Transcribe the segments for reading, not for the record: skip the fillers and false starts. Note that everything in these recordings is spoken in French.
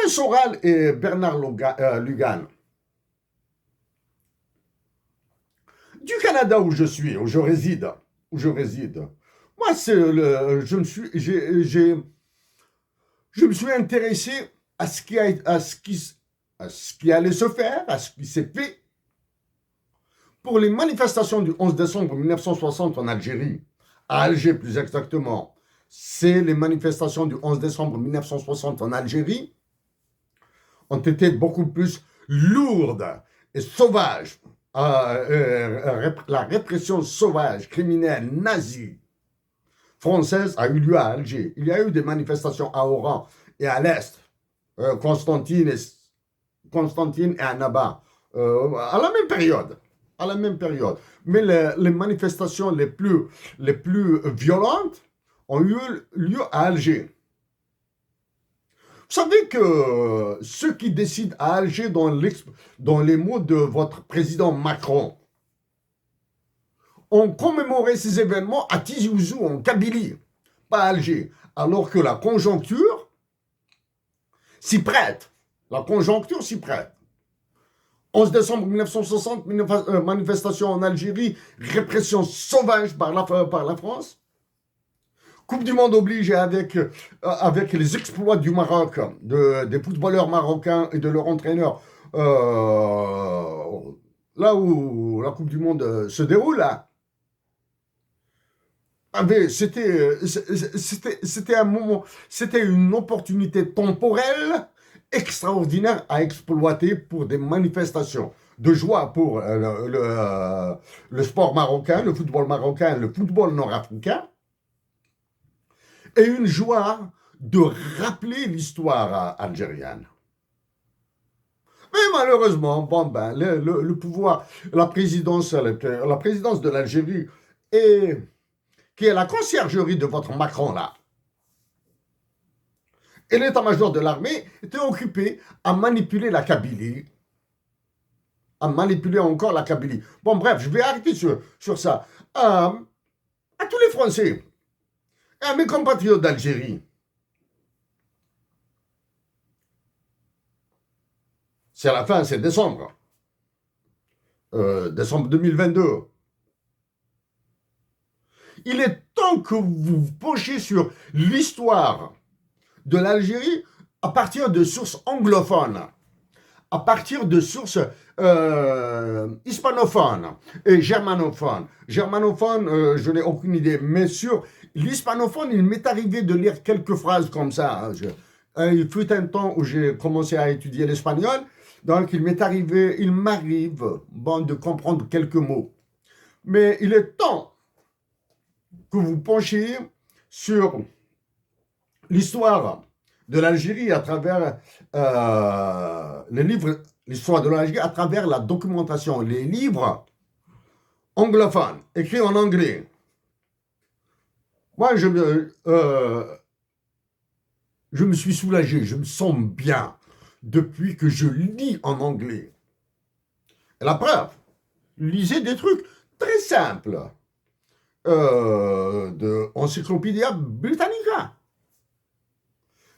Soral et Bernard Lugan, du Canada où je réside, moi, je me suis intéressé à à ce qui allait se faire, à ce qui s'est fait pour les manifestations du 11 décembre 1960 en Algérie, à Alger plus exactement. C'est les manifestations du 11 décembre 1960 en Algérie ont été beaucoup plus lourdes et sauvages. La répression sauvage, criminelle, nazie, française a eu lieu à Alger. Il y a eu des manifestations à Oran et à l'Est, Constantine et Annaba, à la même période. À la même période. Mais les manifestations les plus violentes ont eu lieu à Alger. Vous savez que ceux qui décident à Alger, dans les mots de votre président Macron, ont commémoré ces événements à Tizi Ouzou, en Kabylie, pas à Alger, alors que la conjoncture s'y prête. La conjoncture s'y prête. 11 décembre 1960, manifestation en Algérie, répression sauvage par la France. Coupe du monde oblige avec les exploits du Maroc, des footballeurs marocains et de leur entraîneur, là où la Coupe du monde se déroule, là. C'était un moment, c'était une opportunité temporelle extraordinaire à exploiter pour des manifestations de joie pour le sport marocain, le football nord-africain, et une joie de rappeler l'histoire algérienne. Mais malheureusement, bon ben, le pouvoir, la présidence de l'Algérie, qui est la conciergerie de votre Macron là, et l'état-major de l'armée était occupé à manipuler la Kabylie, à manipuler encore la Kabylie. Bon bref, je vais arrêter sur ça. À tous les Français, et à mes compatriotes d'Algérie, c'est la fin, c'est décembre. Décembre 2022. Il est temps que vous vous penchiez sur l'histoire de l'Algérie à partir de sources anglophones, à partir de sources hispanophones et germanophones. Germanophone, je n'ai aucune idée, mais sur l'hispanophone, il m'est arrivé de lire quelques phrases comme ça. Il fut un temps où j'ai commencé à étudier l'espagnol, donc il m'arrive de comprendre quelques mots. Mais il est temps que vous penchiez sur l'histoire de l'Algérie à travers les livres, l'histoire de l'Algérie à travers la documentation, les livres anglophones, écrits en anglais. Moi, je me suis soulagé, je me sens bien depuis que je lis en anglais. Et la preuve, lisez des trucs très simples de Encyclopédia Britannica.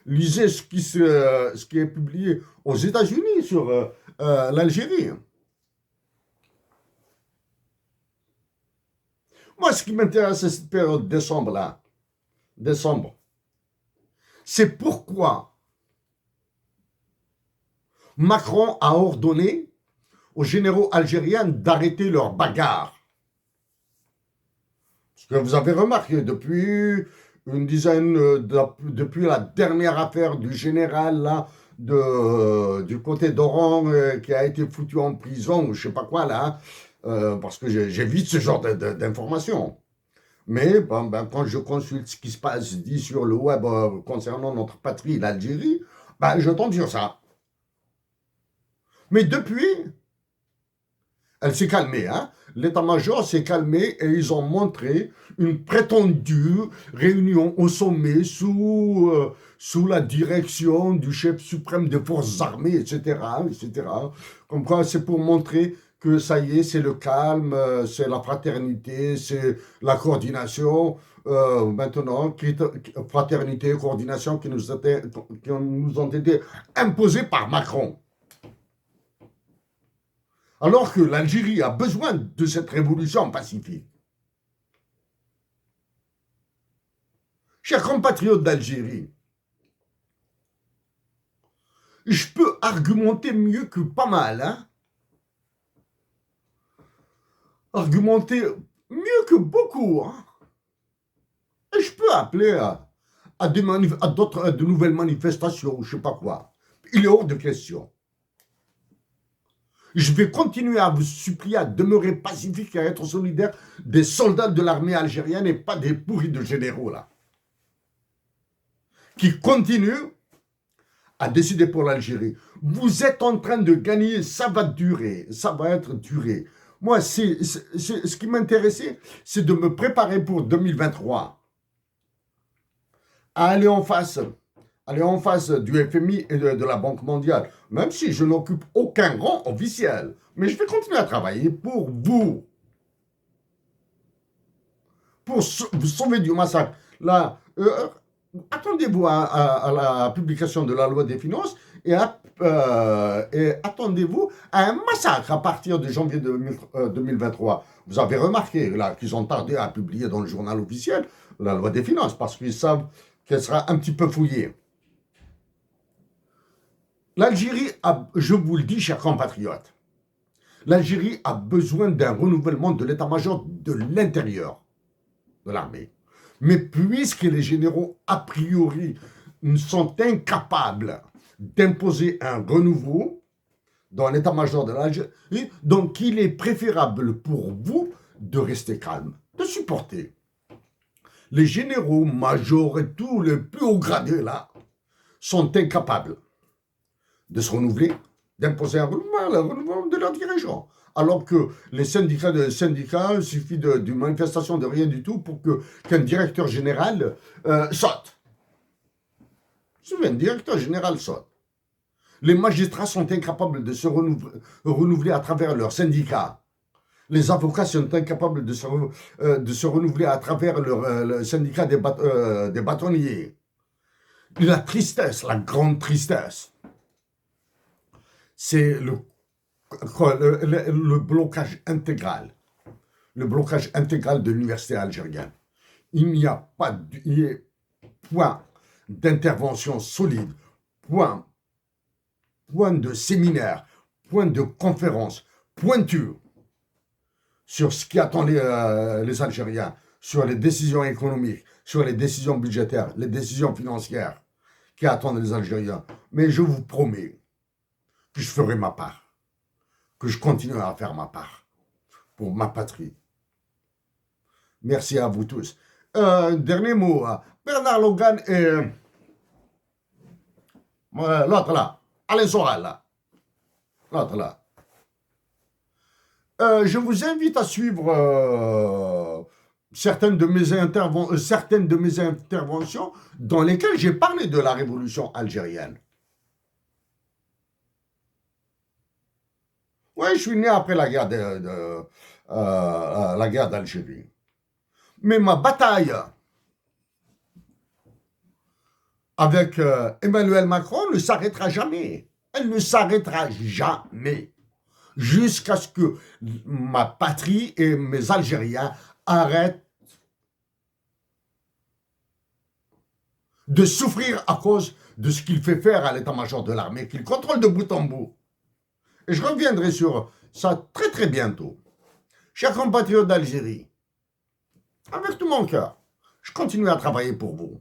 Lisez ce qui est publié aux États-Unis sur l'Algérie. Moi, ce qui m'intéresse, c'est cette période décembre-là. Décembre. C'est pourquoi Macron a ordonné aux généraux algériens d'arrêter leur bagarre. Parce que vous avez remarqué, depuis depuis la dernière affaire du général là, du côté d'Oran qui a été foutu en prison, ou je sais pas quoi là, parce que j'évite ce genre d'informations. Mais quand je consulte ce qui se passe dit sur le web concernant notre patrie, l'Algérie, je tombe sur ça. Mais depuis, elle s'est calmée, hein. L'état-major s'est calmé et ils ont montré une prétendue réunion au sommet sous la direction du chef suprême des forces armées, etc., etc. Comme quoi, c'est pour montrer que ça y est, c'est le calme, c'est la fraternité, c'est la coordination. maintenant, fraternité, coordination qui nous ont été imposées par Macron. Alors que l'Algérie a besoin de cette révolution pacifique. Chers compatriotes d'Algérie, je peux argumenter mieux que pas mal, hein? Argumenter mieux que beaucoup, hein? Et je peux appeler à de nouvelles manifestations ou je sais pas quoi. Il est hors de question. Je vais continuer à vous supplier à demeurer pacifique et à être solidaire des soldats de l'armée algérienne et pas des pourris de généraux là. Qui continuent à décider pour l'Algérie. Vous êtes en train de gagner, ça va durer, ça va être duré. Moi, ce qui m'intéressait, c'est de me préparer pour 2023. À aller en face du FMI et de la Banque mondiale, même si je n'occupe aucun rang officiel. Mais je vais continuer à travailler pour vous. Pour vous sauver du massacre. Là, attendez-vous à la publication de la loi des finances et attendez-vous à un massacre à partir de janvier 2023. Vous avez remarqué là qu'ils ont tardé à publier dans le journal officiel la loi des finances parce qu'ils savent qu'elle sera un petit peu fouillée. L'Algérie, je vous le dis, chers compatriotes, l'Algérie a besoin d'un renouvellement de l'état-major de l'intérieur de l'armée. Mais puisque les généraux, a priori, sont incapables d'imposer un renouveau dans l'état-major de l'Algérie, donc il est préférable pour vous de rester calme, de supporter. Les généraux, majors et tous les plus hauts gradés là, sont incapables de se renouveler, d'imposer un renouvellement de leurs dirigeants. Alors que les syndicats, il suffit d'une manifestation de rien du tout pour qu'un directeur général saute. Un directeur général saute. Les magistrats sont incapables de se renouveler à travers leurs syndicats. Les avocats sont incapables de se renouveler à travers le syndicat des bâtonniers. La tristesse, la grande tristesse, c'est le blocage intégral. Le blocage intégral de l'université algérienne. Il n'y a pas de point d'intervention solide, point de séminaire, point de conférence pointure sur ce qui attend les Algériens, sur les décisions économiques, sur les décisions budgétaires, les décisions financières qui attendent les Algériens. Mais je vous promets que je ferai ma part, que je continuerai à faire ma part pour ma patrie. Merci à vous tous. Dernier mot, Bernard Logan et l'autre là, Alain Soral là, l'autre là. Je vous invite à suivre certaines de mes interventions dans lesquelles j'ai parlé de la révolution algérienne. Oui, je suis né après la guerre d'Algérie. Mais ma bataille avec Emmanuel Macron ne s'arrêtera jamais. Elle ne s'arrêtera jamais. Jusqu'à ce que ma patrie et mes Algériens arrêtent de souffrir à cause de ce qu'il fait faire à l'état-major de l'armée, qu'il contrôle de bout en bout. Et je reviendrai sur ça très très bientôt. Chers compatriotes d'Algérie, avec tout mon cœur, je continue à travailler pour vous.